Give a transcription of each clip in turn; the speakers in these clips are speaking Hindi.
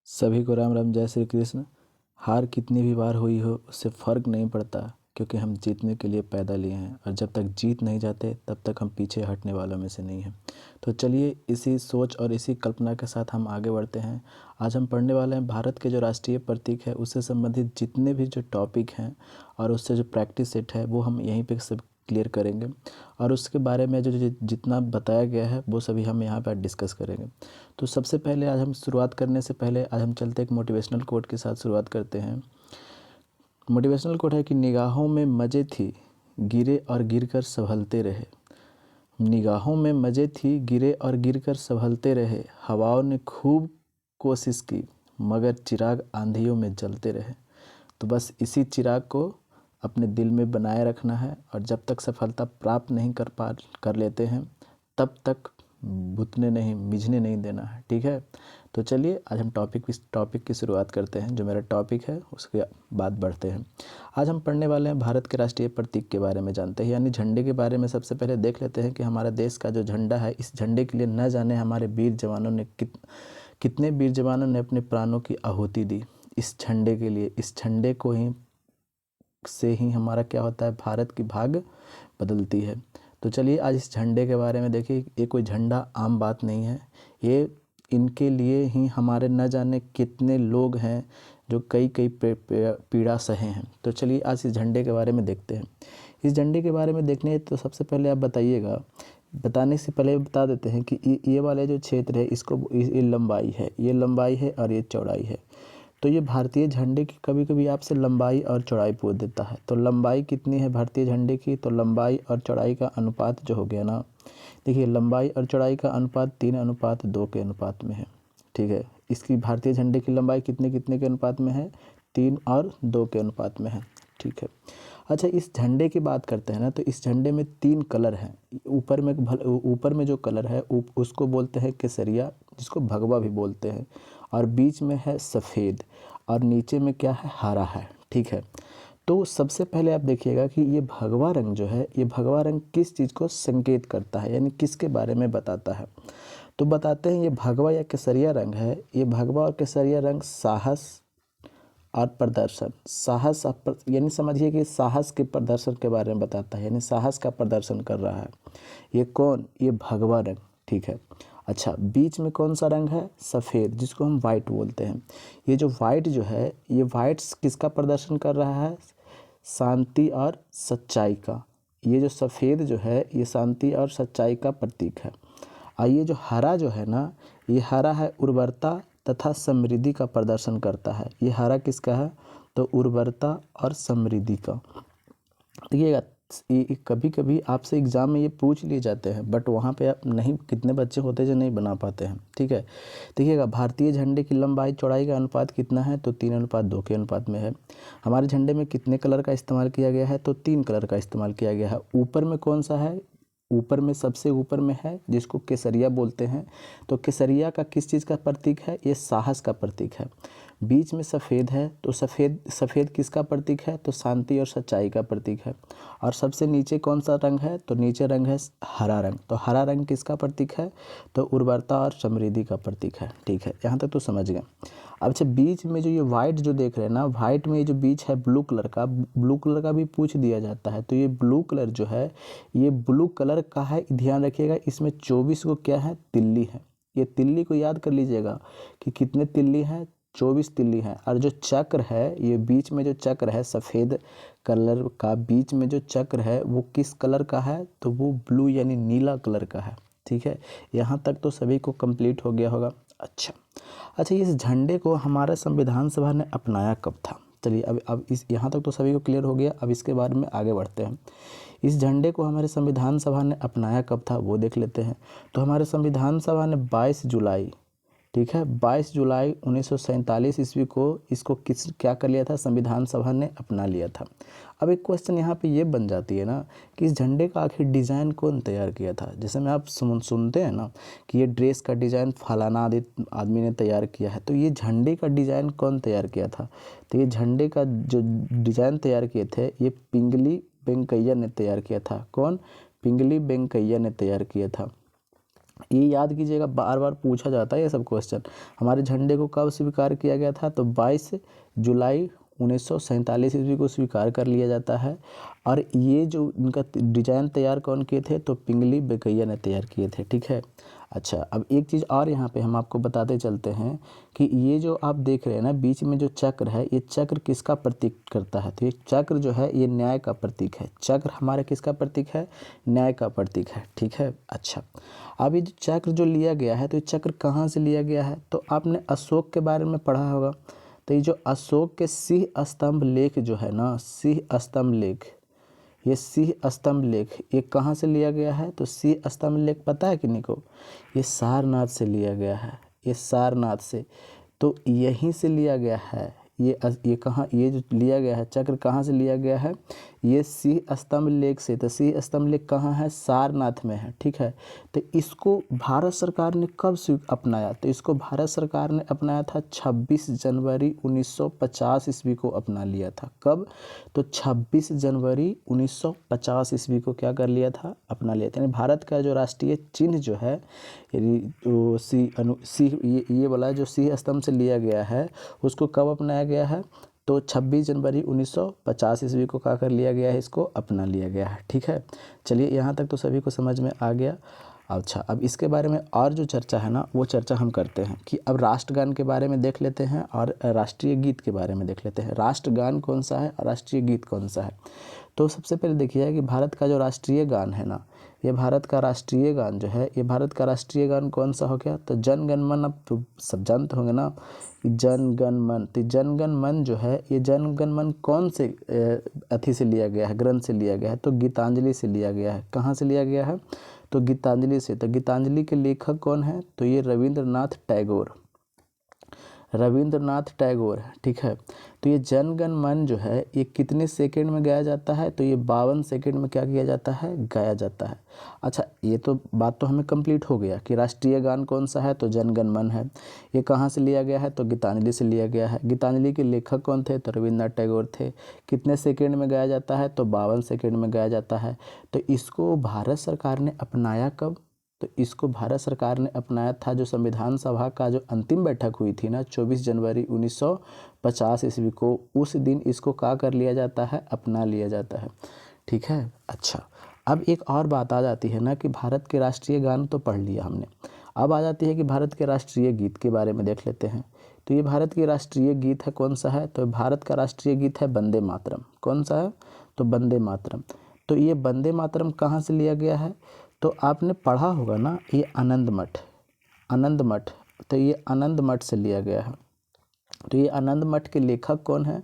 सभी को राम राम, जय श्री कृष्ण। हार कितनी भी बार हुई हो उससे फ़र्क नहीं पड़ता, क्योंकि हम जीतने के लिए पैदा लिए हैं और जब तक जीत नहीं जाते तब तक हम पीछे हटने वालों में से नहीं हैं। तो चलिए इसी सोच और इसी कल्पना के साथ हम आगे बढ़ते हैं। आज हम पढ़ने वाले हैं भारत के जो राष्ट्रीय प्रतीक है उससे संबंधित जितने भी जो टॉपिक हैं और उससे जो प्रैक्टिस सेट है वो हम यहीं पे सब क्लियर करेंगे और उसके बारे में जो जितना बताया गया है वो सभी हम यहाँ पर डिस्कस करेंगे। तो सबसे पहले आज हम शुरुआत करने से पहले आज हम चलते एक मोटिवेशनल कोट के साथ शुरुआत करते हैं। मोटिवेशनल कोट है कि निगाहों में मज़े थी, गिरे और गिरकर संभलते रहे। निगाहों में मज़े थी, गिरे और गिरकर संभलते रहे। हवाओं ने खूब कोशिश की मगर चिराग आंधियों में जलते रहे। तो बस इसी चिराग को अपने दिल में बनाए रखना है और जब तक सफलता प्राप्त नहीं कर लेते हैं तब तक बुतने नहीं, मिझने नहीं देना है। ठीक है, तो चलिए आज हम टॉपिक की शुरुआत करते हैं। जो मेरा टॉपिक है उसके बाद बढ़ते हैं। आज हम पढ़ने वाले हैं भारत के राष्ट्रीय प्रतीक के बारे में जानते हैं, यानी झंडे के बारे में। सबसे पहले देख लेते हैं कि हमारा देश का जो झंडा है, इस झंडे के लिए न जाने हमारे वीर जवानों ने कितने वीर जवानों ने अपने प्राणों की आहुति दी इस झंडे के लिए। इस झंडे को ही से ही हमारा क्या होता है, भारत की भाग बदलती है। तो चलिए आज इस झंडे के बारे में देखिए। ये कोई झंडा आम बात नहीं है, ये इनके लिए ही हमारे न जाने कितने लोग हैं जो कई पीड़ा सहे हैं। तो चलिए आज इस झंडे के बारे में देखते हैं। इस झंडे के बारे में देखने तो सबसे पहले आप बताइएगा, बताने से पहले बता देते हैं कि ये वाले जो क्षेत्र है इसको ये लंबाई है और ये चौड़ाई है। तो ये भारतीय झंडे की कभी कभी आपसे लंबाई और चौड़ाई पूछ देता है। तो लंबाई कितनी है भारतीय झंडे की, तो लंबाई और चौड़ाई का अनुपात जो हो गया ना, देखिए लंबाई और चौड़ाई का अनुपात 3:2 के अनुपात में है। ठीक है, इसकी भारतीय झंडे की लंबाई कितने कितने के अनुपात में है, 3 और 2 के अनुपात में है। ठीक है, अच्छा इस झंडे की बात करते हैं ना, तो इस झंडे में 3 कलर हैं। ऊपर में जो कलर है उसको बोलते हैं केसरिया, जिसको भगवा भी बोलते हैं, और बीच में है सफ़ेद और नीचे में क्या है, हरा है। ठीक है, तो सबसे पहले आप देखिएगा कि ये भगवा रंग जो है, ये भगवा रंग किस चीज़ को संकेत करता है, यानी किसके बारे में बताता है। तो बताते हैं ये भगवा या केसरिया रंग है, ये भगवा और केसरिया रंग साहस और प्रदर्शन, यानी समझिए कि साहस के प्रदर्शन के बारे में बताता है, यानी साहस का प्रदर्शन कर रहा है। ये कौन, ये भगवा रंग। ठीक है, अच्छा बीच में कौन सा रंग है, सफ़ेद, जिसको हम वाइट बोलते हैं। ये जो वाइट जो है, ये वाइट किसका प्रदर्शन कर रहा है, शांति और सच्चाई का। ये जो सफ़ेद जो है ये शांति और सच्चाई का प्रतीक है। और ये जो हरा जो है ना, ये हरा है उर्वरता तथा समृद्धि का प्रदर्शन करता है। ये हरा किसका है, तो उर्वरता और समृद्धि का। देखिएगा ये कभी कभी आपसे एग्ज़ाम में ये पूछ लिए जाते हैं, बट वहाँ पे आप नहीं, कितने बच्चे होते हैं जो नहीं बना पाते हैं। ठीक है, देखिएगा भारतीय झंडे की लंबाई चौड़ाई का अनुपात कितना है, तो 3:2 के अनुपात में है। हमारे झंडे में कितने कलर का इस्तेमाल किया गया है, तो 3 कलर का इस्तेमाल किया गया है। ऊपर में कौन सा है, ऊपर में सबसे ऊपर में है जिसको केसरिया बोलते हैं। तो केसरिया का किस चीज़ का प्रतीक है, ये साहस का प्रतीक है। बीच में सफ़ेद है, तो सफ़ेद किसका प्रतीक है, तो शांति और सच्चाई का प्रतीक है। और सबसे नीचे कौन सा रंग है, तो नीचे रंग है हरा रंग। तो हरा रंग किसका प्रतीक है, तो उर्वरता और समृद्धि का प्रतीक है। ठीक है, यहाँ तक तो समझ गए। अब अच्छा बीच में जो ये वाइट जो देख रहे हैं ना, वाइट में ये जो बीच है ब्लू कलर का भी पूछ दिया जाता है। तो ये ब्लू कलर जो है, ये ब्लू कलर का है। ध्यान रखिएगा इसमें 24 को क्या है, तिल्ली है। ये तिल्ली को याद कर लीजिएगा कि कितने तिल्ली हैं, 24 तिल्ली हैं। और जो चक्र है, ये बीच में जो चक्र है सफ़ेद कलर का, बीच में जो चक्र है वो किस कलर का है, तो वो ब्लू यानी नीला कलर का है। ठीक है, यहाँ तक तो सभी को कंप्लीट हो गया होगा। अच्छा इस झंडे को हमारा संविधान सभा ने अपनाया कब था। चलिए अब इस यहाँ तक तो सभी को क्लियर हो गया। अब इसके बारे में आगे बढ़ते हैं। इस झंडे को हमारे संविधान सभा ने अपनाया कब था वो देख लेते हैं। तो हमारे संविधान सभा ने 22 जुलाई, ठीक है, 22 जुलाई 1947 ईस्वी को इसको क्या कर लिया था, संविधान सभा ने अपना लिया था। अब एक क्वेश्चन यहाँ पे ये बन जाती है ना कि इस झंडे का आखिर डिज़ाइन कौन तैयार किया था। जैसे में आप सुनते हैं ना कि ये ड्रेस का डिज़ाइन फलाना आदमी ने तैयार किया है, तो ये झंडे का डिज़ाइन कौन तैयार किया था। तो ये झंडे का जो डिज़ाइन तैयार किए थे ये पिंगली वेंकैया ने तैयार किया था। कौन, पिंगली वेंकैया ने तैयार किया था। ये याद कीजिएगा, बार बार पूछा जाता है ये सब क्वेश्चन। हमारे झंडे को कब स्वीकार किया गया था? तो 22 जुलाई 1947 ईस्वी को स्वीकार कर लिया जाता है। और ये जो इनका डिज़ाइन तैयार कौन किए थे? तो पिंगली वेंकैया ने तैयार किए थे। ठीक है। अच्छा, अब एक चीज़ और यहाँ पे हम आपको बताते चलते हैं कि ये जो आप देख रहे हैं ना बीच में जो चक्र है, ये चक्र किसका प्रतीक करता है? तो ये चक्र जो है ये न्याय का प्रतीक है। चक्र हमारे किसका प्रतीक है? न्याय का प्रतीक है। ठीक है। अच्छा, अब ये जो चक्र जो लिया गया है, तो ये चक्र कहाँ से लिया गया है? तो आपने अशोक के बारे में पढ़ा होगा। तो ये जो अशोक के सिंह स्तंभ लेख जो है ना, सिंह स्तंभ लेख, ये सिंह स्तंभ लेख ये कहाँ से लिया गया है? तो सिंह स्तंभ लेख पता है किन्हीं को? ये सारनाथ से लिया गया है। ये सारनाथ से, तो यहीं से लिया गया है। ये कहाँ, ये जो लिया गया है चक्र कहाँ से लिया गया है? ये सिंह स्तंभ लेख से। तो सिंह स्तंभ लेख कहाँ है? सारनाथ में है। ठीक है। तो इसको भारत सरकार ने कब अपनाया? तो इसको भारत सरकार ने अपनाया था 26 जनवरी 1950 ईस्वी को अपना लिया था। कब? तो 26 जनवरी 1950 ईस्वी को क्या कर लिया था? अपना लिया था। यानी भारत का जो राष्ट्रीय चिन्ह जो है, तो ये वाला जो सिंह स्तंभ से लिया गया है, उसको कब अपनाया गया है? तो 26 जनवरी 1950 ईस्वी को क्या कर लिया गया है? इसको अपना लिया गया है। ठीक है। चलिए, यहाँ तक तो सभी को समझ में आ गया। अच्छा, अब इसके बारे में और जो चर्चा है ना, वो चर्चा हम करते हैं कि अब राष्ट्रगान के बारे में देख लेते हैं और राष्ट्रीय गीत के बारे में देख लेते हैं। राष्ट्रगान कौन सा है और राष्ट्रीय गीत कौन सा है? तो सबसे पहले देखिए कि भारत का जो राष्ट्रीय गान है ना, ये भारत का राष्ट्रीय गान जो है, ये भारत का राष्ट्रीय गान कौन सा हो गया? तो जन गण मन। अब तो सब जानते होंगे ना कि जन गण मन। तो जन गण मन जो है, ये जन गण मन कौन से अथी से लिया गया है? ग्रंथ से लिया गया है। तो गीतांजलि से लिया गया है। कहाँ से लिया गया है? तो गीतांजलि से। तो गीतांजलि के लेखक कौन है? तो ये रविंद्रनाथ टैगोर, रविंद्रनाथ टैगोर है। ठीक है। तो ये जन गण मन जो है, ये कितने सेकंड में गाया जाता है? तो ये 52 सेकंड में क्या किया जाता है? गाया जाता है। अच्छा, ये तो बात तो हमें कंप्लीट हो गया कि राष्ट्रीय गान कौन सा है? तो जन गण मन है। ये कहाँ से लिया गया है? तो गीतांजलि से लिया गया है। गीतांजलि के लेखक कौन थे? तो रविंद्रनाथ टैगोर थे। कितने सेकेंड में गाया जाता है? तो 52 सेकेंड में गाया जाता है। तो इसको भारत सरकार ने अपनाया कब? तो इसको भारत सरकार ने अपनाया था जो संविधान सभा का जो अंतिम बैठक हुई थी ना, 24 जनवरी 1950 ईस्वी को, उस दिन इसको क्या कर लिया जाता है? अपना लिया जाता है। ठीक है। अच्छा, अब एक और बात आ जाती है ना कि भारत के राष्ट्रीय गान तो पढ़ लिया हमने, अब आ जाती है कि भारत के राष्ट्रीय गीत के बारे में देख लेते हैं। तो ये भारत की राष्ट्रीय गीत है कौन सा है? तो भारत का राष्ट्रीय गीत है वंदे मातरम। कौन सा है? तो वंदे मातरम। तो ये वंदे मातरम कहाँ से लिया गया है? तो आपने पढ़ा होगा ना, ये आनंद मठ, आनंद मठ। तो ये आनंद मठ से लिया गया है। तो ये आनंद मठ के लेखक कौन है?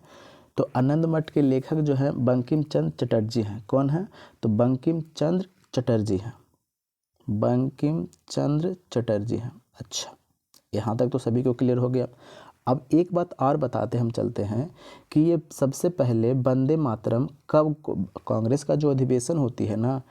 तो आनंद मठ के लेखक जो हैं बंकिम चंद्र चटर्जी हैं। कौन है? तो बंकिम चंद्र चटर्जी हैं, बंकिम चंद्र चटर्जी हैं। अच्छा, यहाँ तक तो सभी को क्लियर हो गया। अब एक बात और बताते हम चलते हैं कि ये सबसे पहले वंदे मातरम कब, कांग्रेस का जो अधिवेशन होती है ना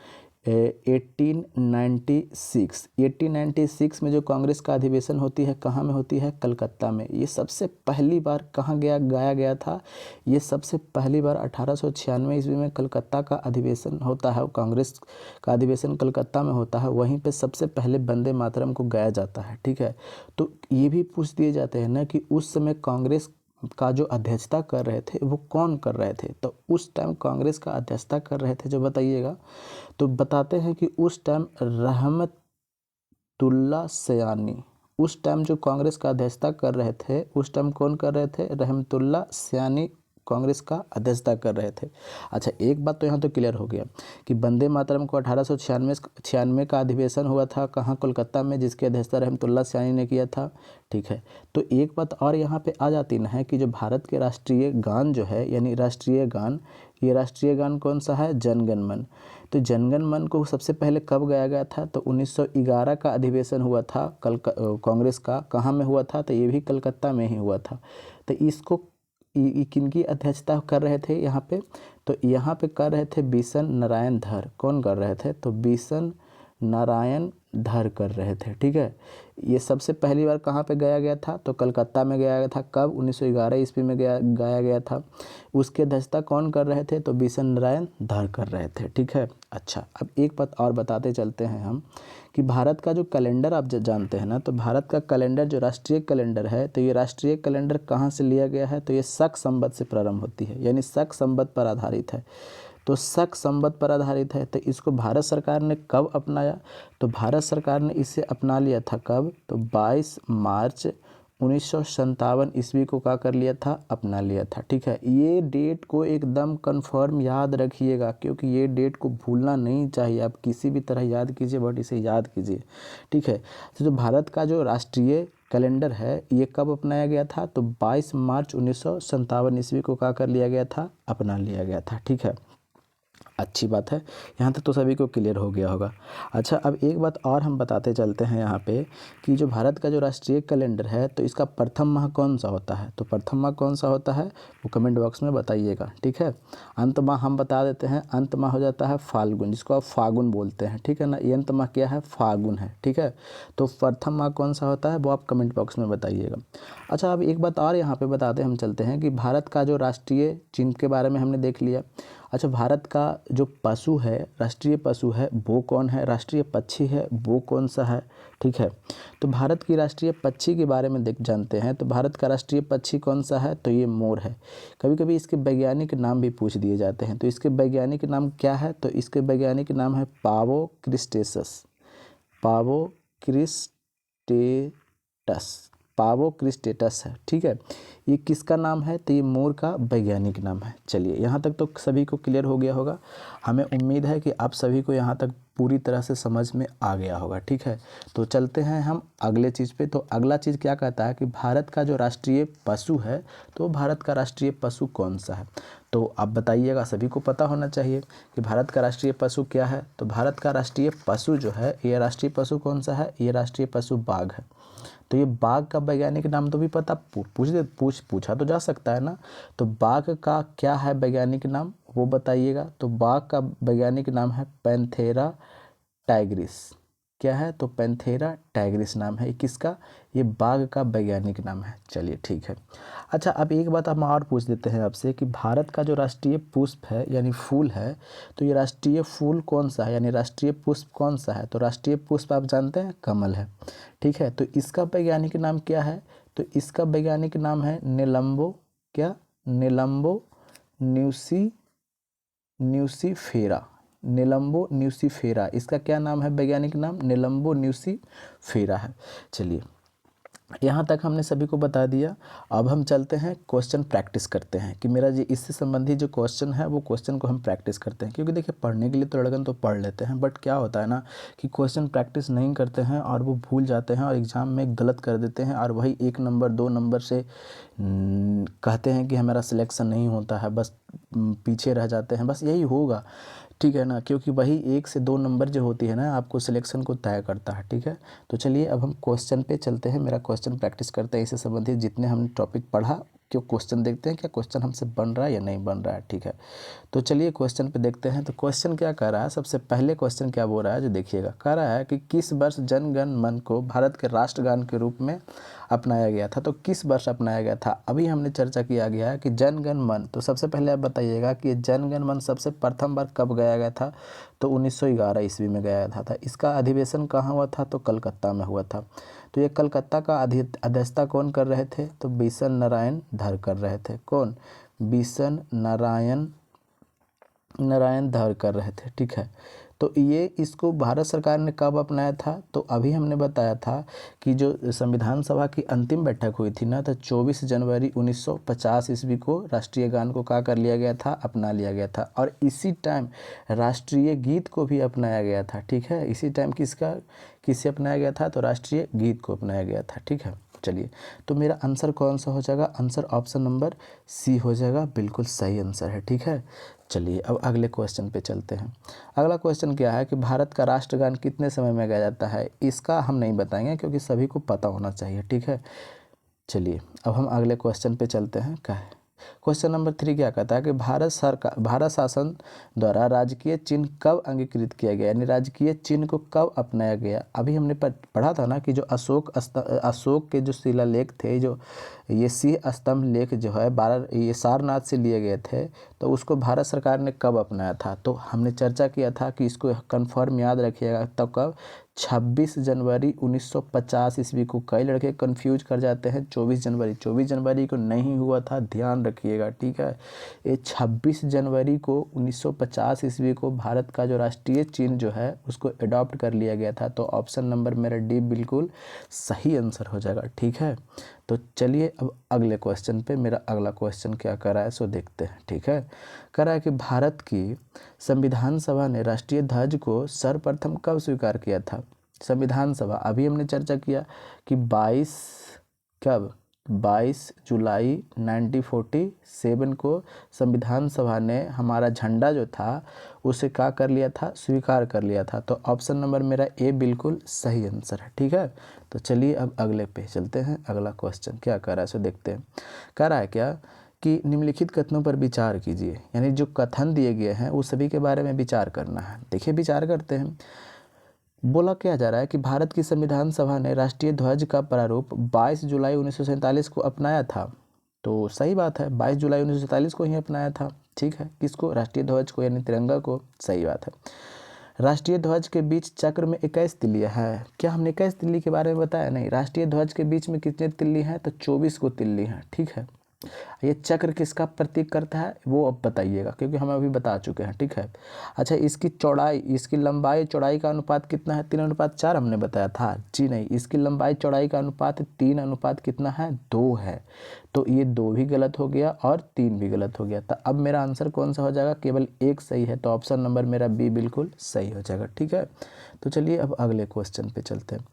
1896 में जो कांग्रेस का अधिवेशन होती है, कहाँ में होती है? कलकत्ता में। ये सबसे पहली बार कहाँ गाया गया था? ये सबसे पहली बार 1896 ईस्वी में कलकत्ता का अधिवेशन होता है, कांग्रेस का अधिवेशन कलकत्ता में होता है। वहीं पे सबसे पहले वंदे मातरम को गाया जाता है। ठीक है। तो ये भी पूछ दिए जाते हैं ना कि उस समय कांग्रेस का जो अध्यक्षता कर रहे थे वो कौन कर रहे थे? तो उस टाइम कांग्रेस का अध्यक्षता कर रहे थे जो बताइएगा। तो बताते हैं कि उस टाइम रहमतुल्ला सयानी, उस टाइम जो कांग्रेस का अध्यक्षता कर रहे थे, उस टाइम कौन कर रहे थे? रहमतुल्ला सयानी कांग्रेस का अध्यक्षता कर रहे थे। अच्छा, एक बात तो यहाँ तो क्लियर हो गया कि वंदे मातरम को 1896 का अधिवेशन हुआ था कहाँ? कोलकाता में, जिसकी अध्यक्षता रहमतुल्ला सयानी ने किया था। ठीक है। तो एक बात और यहाँ पे आ जाती ना है कि जो भारत के राष्ट्रीय गान जो है, यानी राष्ट्रीय गान, ये राष्ट्रीय गान कौन सा है? जनगण मन। तो जनगण मन को सबसे पहले कब गाया गया था? तो 1911 का अधिवेशन हुआ था कांग्रेस का, कहाँ में हुआ था? तो ये भी कलकत्ता में ही हुआ था। तो इसको किनकी अध्यक्षता कर रहे थे यहाँ पे? तो यहाँ पे कर रहे थे बिशन नारायण धर। कौन कर रहे थे? तो बिशन नारायण धर कर रहे थे। ठीक है, ये सबसे पहली बार कहाँ पे गाया गया था? तो कलकत्ता में गाया गया था। कब? 1911 ईस्वी में गाया गया था। उसकी अध्यक्षता कौन कर रहे थे? तो बिशन नारायण धर कर रहे थे। ठीक है, अच्छा, अब एक बात और बताते चलते हैं हम कि भारत का जो कैलेंडर आप जानते हैं ना, तो भारत का कैलेंडर जो राष्ट्रीय कैलेंडर है, तो ये राष्ट्रीय कैलेंडर कहाँ से लिया गया है? तो ये शक संवत से प्रारंभ होती है, यानी शक संवत पर आधारित है। तो शक संवत पर आधारित है, तो इसको भारत सरकार ने कब अपनाया? तो भारत सरकार ने इसे अपना लिया था कब? तो 22 मार्च 1957 ईस्वी को क्या कर लिया था? अपना लिया था। ठीक है, ये डेट को एकदम कंफर्म याद रखिएगा, क्योंकि ये डेट को भूलना नहीं चाहिए। आप किसी भी तरह याद कीजिए, बट इसे याद कीजिए। ठीक है, तो जो भारत का जो राष्ट्रीय कैलेंडर है ये कब अपनाया गया था? तो 22 मार्च 1957 ईस्वी को क्या कर लिया गया था? अपना लिया गया था। ठीक है, अच्छी बात है, यहाँ तक तो सभी को क्लियर हो गया होगा। अच्छा, अब एक बात और हम बताते चलते हैं यहाँ पे कि जो भारत का जो राष्ट्रीय कैलेंडर है, तो इसका प्रथम माह कौन सा होता है? तो प्रथम माह कौन सा होता है वो कमेंट बॉक्स में बताइएगा। ठीक है, अंत माह हम बता देते हैं, अंत माह हो जाता है फाल्गुन, जिसको आप फागुन बोलते हैं। ठीक है ना, ये अंत माह क्या है? फागुन है। ठीक है, तो प्रथम माह कौन सा होता है वो आप कमेंट बॉक्स में बताइएगा। अच्छा, अब एक बात और यहाँ पे बताते हम चलते हैं कि भारत का जो राष्ट्रीय चिन्ह के बारे में हमने देख लिया। अच्छा, भारत का जो पशु है, राष्ट्रीय पशु है, वो कौन है? राष्ट्रीय पक्षी है, वो कौन सा है? ठीक है, तो भारत की राष्ट्रीय पक्षी के बारे में जानते हैं। तो भारत का राष्ट्रीय पक्षी कौन सा है? तो ये मोर है। कभी कभी इसके वैज्ञानिक नाम भी पूछ दिए जाते हैं, तो इसके वैज्ञानिक नाम क्या है? तो इसके वैज्ञानिक नाम है पावो क्रिस्टेसस। पावो क्रिस्टेटस, पावो क्रिस्टेटस है। ठीक है, ये किसका नाम है? तो ये मोर का वैज्ञानिक नाम है। चलिए, यहाँ तक तो सभी को क्लियर हो गया होगा। हमें उम्मीद है कि आप सभी को यहाँ तक पूरी तरह से समझ में आ गया होगा। ठीक है, तो चलते हैं हम अगले चीज़ पे। तो अगला चीज़ क्या कहता है कि भारत का जो राष्ट्रीय पशु है, तो भारत का राष्ट्रीय पशु कौन सा है? तो आप बताइएगा, सभी को पता होना चाहिए कि भारत का राष्ट्रीय पशु क्या है। तो भारत का राष्ट्रीय पशु जो है, ये राष्ट्रीय पशु कौन सा है? ये राष्ट्रीय पशु बाघ है। तो ये बाघ का वैज्ञानिक नाम तो भी पता पूछा तो जा सकता है ना। तो बाघ का क्या है वैज्ञानिक नाम वो बताइएगा। तो बाघ का वैज्ञानिक नाम है पैंथेरा टाइग्रिस। क्या है? तो पैंथेरा टाइग्रिस नाम है किसका? ये बाघ का वैज्ञानिक नाम है। चलिए, ठीक है। अच्छा, अब एक बात हम और पूछ देते हैं आपसे कि भारत का जो राष्ट्रीय पुष्प है यानी फूल है, तो ये राष्ट्रीय फूल कौन सा है यानी राष्ट्रीय पुष्प कौन सा है? तो राष्ट्रीय पुष्प आप जानते हैं, कमल है। ठीक है, तो इसका वैज्ञानिक नाम क्या है? तो इसका वैज्ञानिक नाम है निलंबो, क्या? निलंबो न्यूसीफेरा। निलंबो न्यूसीफेरा, इसका क्या नाम है? वैज्ञानिक नाम निलंबो न्यूसीफेरा है। चलिए, यहाँ तक हमने सभी को बता दिया। अब हम चलते हैं क्वेश्चन प्रैक्टिस करते हैं कि मेरा जी इससे संबंधित जो क्वेश्चन है वो क्वेश्चन को हम प्रैक्टिस करते हैं, क्योंकि देखिए पढ़ने के लिए तो लड़कन तो पढ़ लेते हैं, बट क्या होता है ना कि क्वेश्चन प्रैक्टिस नहीं करते हैं और वो भूल जाते हैं और एग्ज़ाम में गलत कर देते हैं, और वही 1 नंबर 2 नंबर से कहते हैं कि हमारा सिलेक्शन नहीं होता है, बस पीछे रह जाते हैं। बस यही होगा, ठीक है ना, क्योंकि वही 1 से 2 नंबर जो होती है ना आपको सिलेक्शन को तय करता है। ठीक है, तो चलिए अब हम क्वेश्चन पे चलते हैं। मेरा क्वेश्चन प्रैक्टिस करते हैं, इससे संबंधित जितने हमने टॉपिक पढ़ा, क्यों क्वेश्चन देखते हैं क्या क्वेश्चन हमसे बन रहा है या नहीं बन रहा है। ठीक है, तो चलिए क्वेश्चन पे देखते हैं। तो क्वेश्चन क्या कह रहा है? सबसे पहले क्वेश्चन क्या बोल रहा है जो देखिएगा, कह रहा है कि किस वर्ष जन गण मन को भारत के राष्ट्रगान के रूप में अपनाया गया था? तो किस वर्ष अपनाया गया था? अभी हमने चर्चा किया गया है कि जन गण मन, तो सबसे पहले आप बताइएगा कि जन गण मन सबसे प्रथम बार कब गाया गया था? तो 1911 ईस्वी में गाया था। इसका अधिवेशन कहाँ हुआ था? तो कलकत्ता में हुआ था। तो ये कलकत्ता का अध्यक्षता कौन कर रहे थे? तो बिशन नारायण धर कर रहे थे। कौन? बिशन नारायण धर कर रहे थे। ठीक है, तो ये इसको भारत सरकार ने कब अपनाया था? तो अभी हमने बताया था कि जो संविधान सभा की अंतिम बैठक हुई थी ना, तो 24 जनवरी 1950 ईस्वी को राष्ट्रीय गान को क्या कर लिया गया था? अपना लिया गया था। और इसी टाइम राष्ट्रीय गीत को भी अपनाया गया था। ठीक है, इसी टाइम किसे अपनाया गया था? तो राष्ट्रीय गीत को अपनाया गया था। ठीक है, चलिए, तो मेरा आंसर कौन सा हो जाएगा? आंसर ऑप्शन नंबर सी हो जाएगा, बिल्कुल सही आंसर है। ठीक है, चलिए अब अगले क्वेश्चन पे चलते हैं। अगला क्वेश्चन क्या है कि भारत का राष्ट्रगान कितने समय में गाया जाता है? इसका हम नहीं बताएंगे क्योंकि सभी को पता होना चाहिए। ठीक है, चलिए अब हम अगले क्वेश्चन पे चलते हैं। क्या है क्वेश्चन नंबर 3 क्या कहता है कि भारत शासन द्वारा राजकीय चिन्ह कब अंगीकृत किया गया, यानी राजकीय चिन्ह को कब अपनाया गया। अभी हमने पढ़ा था ना कि जो अशोक के जो शिलालेख थे, जो ये सिंह स्तंभ लेख जो है ये सारनाथ से लिए गए थे, तो उसको भारत सरकार ने कब अपनाया था। तो हमने चर्चा किया था कि इसको कन्फर्म याद रखिएगा। तब कब, 26 जनवरी 1950 ईस्वी को। कई लड़के कंफ्यूज कर जाते हैं 24 जनवरी को नहीं हुआ था, ध्यान रखिएगा, ठीक है। ये 26 जनवरी को 1950 ईस्वी को भारत का जो राष्ट्रीय चिन्ह जो है उसको अडॉप्ट कर लिया गया था। तो ऑप्शन नंबर मेरा डी बिल्कुल सही आंसर हो जाएगा, ठीक है। तो चलिए अब अगले क्वेश्चन पे, मेरा अगला क्वेश्चन क्या कर रहा है सो देखते हैं, ठीक है। कह रहा है कि भारत की संविधान सभा ने राष्ट्रीय ध्वज को सर्वप्रथम कब स्वीकार किया था। संविधान सभा, अभी हमने चर्चा किया कि 22 जुलाई 1947 को संविधान सभा ने हमारा झंडा जो था उसे क्या कर लिया था, स्वीकार कर लिया था। तो ऑप्शन नंबर मेरा ए बिल्कुल सही आंसर है, ठीक है। तो चलिए अब अगले पे चलते हैं। अगला क्वेश्चन क्या कर रहा है सो देखते हैं। कह रहा है क्या कि निम्नलिखित कथनों पर विचार कीजिए, यानी जो कथन दिए गए हैं उस सभी के बारे में विचार करना है। देखिए विचार करते हैं। बोला क्या जा रहा है कि भारत की संविधान सभा ने राष्ट्रीय ध्वज का प्रारूप 22 जुलाई 1947 को अपनाया था। तो सही बात है, 22 जुलाई 1947 को ही अपनाया था, ठीक है। किसको, राष्ट्रीय ध्वज को, यानी तिरंगा को, सही बात है। राष्ट्रीय ध्वज के बीच चक्र में 21 तिल्लियाँ हैं। क्या हमने 21 तिल्ली के बारे में बताया, नहीं। राष्ट्रीय ध्वज के बीच में कितने तिल्ली हैं, तो 24 को तिल्ली हैं, ठीक है। ये चक्र किसका प्रतीक करता है वो अब बताइएगा, क्योंकि हम अभी बता चुके हैं, ठीक है। अच्छा, इसकी चौड़ाई, इसकी लंबाई चौड़ाई का अनुपात कितना है, 3:4 हमने बताया था, जी नहीं। इसकी लंबाई चौड़ाई का अनुपात 3 अनुपात कितना है, 2 है। तो ये 2 भी गलत हो गया और 3 भी गलत हो गया। तो अब मेरा आंसर कौन सा हो जाएगा, केवल एक सही है। तो ऑप्शन नंबर मेरा बी बिल्कुल सही हो जाएगा, ठीक है। तो चलिए अब अगले क्वेश्चन पे चलते हैं।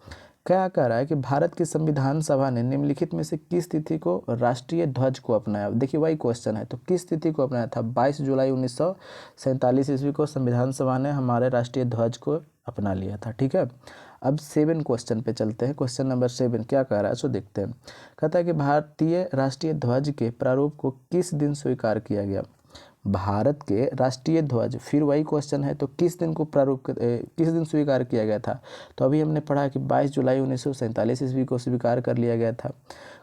क्या कह रहा है कि भारत की संविधान सभा ने निम्नलिखित में से किस तिथि को राष्ट्रीय ध्वज को अपनाया। देखिए वही क्वेश्चन है, तो किस तिथि को अपनाया था। 22 जुलाई 1947 ईस्वी को संविधान सभा ने हमारे राष्ट्रीय ध्वज को अपना लिया था, ठीक है। अब 7 क्वेश्चन पे चलते हैं। क्वेश्चन नंबर 7 क्या कह रहा है सो देखते हैं। कहता है कि भारतीय राष्ट्रीय ध्वज के प्रारूप को किस दिन स्वीकार किया गया। भारत के राष्ट्रीय ध्वज, फिर वही क्वेश्चन है, तो किस दिन को किस दिन स्वीकार किया गया था। तो अभी हमने पढ़ा कि 22 जुलाई 1947 ईस्वी को स्वीकार कर लिया गया था।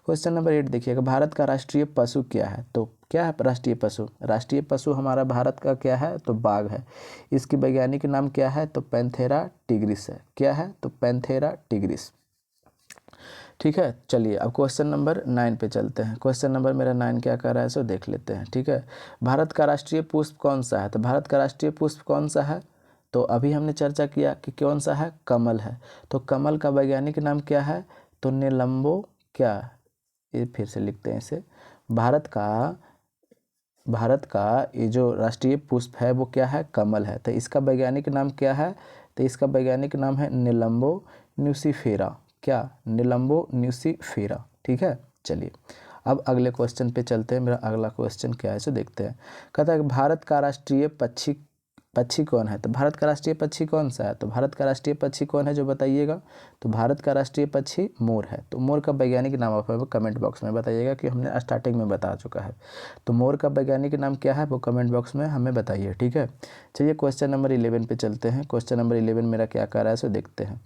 क्वेश्चन नंबर 8 देखिएगा, भारत का राष्ट्रीय पशु क्या है। तो क्या है राष्ट्रीय पशु, राष्ट्रीय पशु हमारा भारत का क्या है, तो बाघ है। इसकी वैज्ञानिक नाम क्या है, तो पैंथेरा टिग्रिस है। क्या है, तो पैंथेरा टिग्रिस, ठीक है। चलिए अब क्वेश्चन नंबर 9 पे चलते हैं। क्वेश्चन नंबर मेरा 9 क्या कर रहा है सो देख लेते हैं, ठीक है। भारत का राष्ट्रीय पुष्प कौन सा है। तो भारत का राष्ट्रीय पुष्प कौन सा है, तो अभी हमने चर्चा किया कि कौन सा है, कमल है। तो कमल का वैज्ञानिक नाम क्या है, तो निलंबो, क्या, ये फिर से लिखते हैं इसे। भारत का ये जो राष्ट्रीय पुष्प है वो क्या है, कमल है। तो इसका वैज्ञानिक नाम क्या है, तो इसका वैज्ञानिक नाम है निलंबो न्यूसीफेरा। क्या, निलंबो न्यूसीफेरा, ठीक है। चलिए अब अगले क्वेश्चन पे चलते हैं। मेरा अगला क्वेश्चन क्या है सो देखते हैं। कहता है कि भारत का राष्ट्रीय पक्षी कौन है। तो भारत का राष्ट्रीय पक्षी कौन सा है, तो भारत का राष्ट्रीय पक्षी कौन है जो बताइएगा। तो भारत का राष्ट्रीय पक्षी मोर है। तो मोर का वैज्ञानिक नाम आप कमेंट बॉक्स में बताइएगा, कि हमने स्टार्टिंग में बता चुका है। तो मोर का वैज्ञानिक नाम क्या है वो कमेंट बॉक्स में हमें बताइए, ठीक है। चलिए क्वेश्चन नंबर 11 पे चलते हैं। क्वेश्चन नंबर 11 मेरा क्या कह रहा है सो देखते हैं।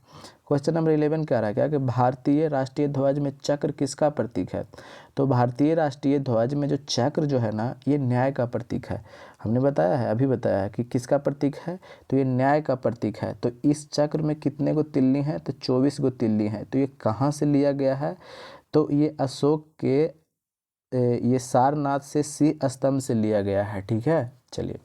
क्वेश्चन नंबर 11 कह रहा है क्या कि भारतीय राष्ट्रीय ध्वज में चक्र किसका प्रतीक है। तो भारतीय राष्ट्रीय ध्वज में जो चक्र जो है ना, ये न्याय का प्रतीक है। हमने बताया है, अभी बताया है कि किसका प्रतीक है, तो ये न्याय का प्रतीक है। तो इस चक्र में कितने गो तिल्ली हैं, तो 24 गो तिल्ली हैं। तो ये कहाँ से लिया गया है, तो ये अशोक के ये सारनाथ से सिंह स्तंभ से लिया गया है, ठीक है। चलिए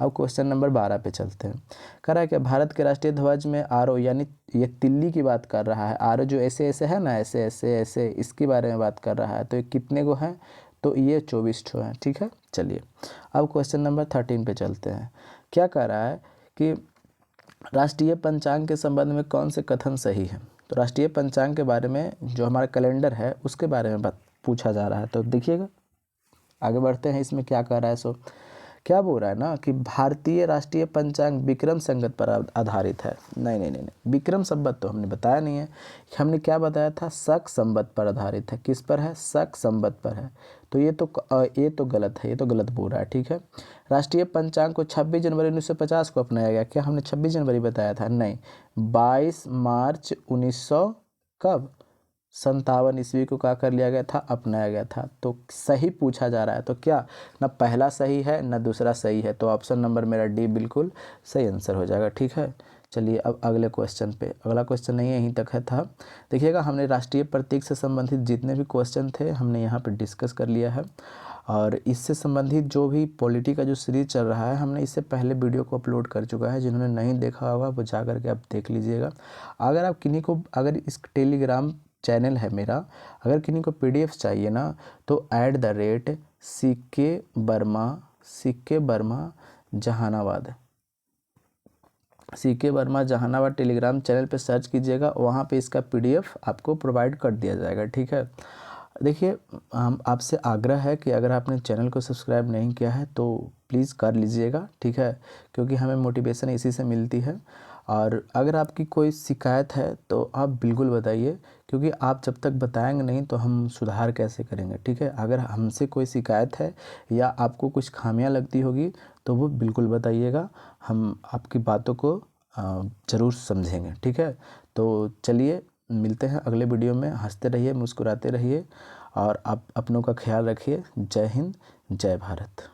अब क्वेश्चन नंबर 12 पे चलते हैं। कह रहा है कि भारत के राष्ट्रीय ध्वज में आरो, यानी ये तिल्ली की बात कर रहा है। आरो जो ऐसे ऐसे है ना, ऐसे ऐसे ऐसे, इसके बारे में बात कर रहा है। तो ये कितने गो हैं, तो ये 24 ठो हैं, ठीक है। चलिए अब क्वेश्चन नंबर 13 पे चलते हैं। क्या कह रहा है कि राष्ट्रीय पंचांग के संबंध में कौन से कथन सही है। तो राष्ट्रीय पंचांग के बारे में, जो हमारा कैलेंडर है उसके बारे में पूछा जा रहा है। तो देखिएगा, आगे बढ़ते हैं। इसमें क्या कह रहा है सो क्या बोल रहा है ना कि भारतीय राष्ट्रीय पंचांग विक्रम संवत पर आधारित है। नहीं नहीं नहीं नहीं, विक्रम संवत तो हमने बताया नहीं है, हमने क्या बताया था, शक संवत पर आधारित है। किस पर है, शक संवत पर है। तो ये तो गलत है, ये तो गलत बोल रहा है, ठीक है। राष्ट्रीय पंचांग को 26 जनवरी 1950 को अपनाया गया। क्या हमने 26 जनवरी बताया था, नहीं, 22 मार्च 1900 कब 57 ईस्वी को क्या कर लिया गया था, अपनाया गया था। तो सही पूछा जा रहा है, तो क्या ना पहला सही है ना दूसरा सही है, तो ऑप्शन नंबर मेरा डी बिल्कुल सही आंसर हो जाएगा, ठीक है। चलिए अब अगले क्वेश्चन पे, अगला क्वेश्चन नहीं है, यहीं तक है था। देखिएगा, हमने राष्ट्रीय प्रतीक से संबंधित जितने भी क्वेश्चन थे हमने यहाँ पे डिस्कस कर लिया है। और इससे संबंधित जो भी पॉलिटी का जो सीरीज चल रहा है, हमने इससे पहले वीडियो को अपलोड कर चुका है। जिन्होंने नहीं देखा होगा वो जा करके आप देख लीजिएगा। अगर आप किन्हीं को, अगर इस टेलीग्राम चैनल है मेरा, अगर किन्हीं को PDF चाहिए ना, तो @CK Verma Jehanabad, CK Verma Jehanabad Telegram channel पे सर्च कीजिएगा, वहाँ पे इसका PDF आपको प्रोवाइड कर दिया जाएगा, ठीक है। देखिए, हम आपसे आग्रह है कि अगर आपने चैनल को सब्सक्राइब नहीं किया है तो प्लीज़ कर लीजिएगा, ठीक है, क्योंकि हमें मोटिवेशन इसी से मिलती है। और अगर आपकी कोई शिकायत है तो आप बिल्कुल बताइए, क्योंकि आप जब तक बताएंगे नहीं तो हम सुधार कैसे करेंगे, ठीक है। अगर हमसे कोई शिकायत है या आपको कुछ खामियां लगती होगी तो वो बिल्कुल बताइएगा, हम आपकी बातों को ज़रूर समझेंगे, ठीक है। तो चलिए मिलते हैं अगले वीडियो में। हंसते रहिए, मुस्कुराते रहिए और आप अपनों का ख्याल रखिए। जय हिंद, जय भारत।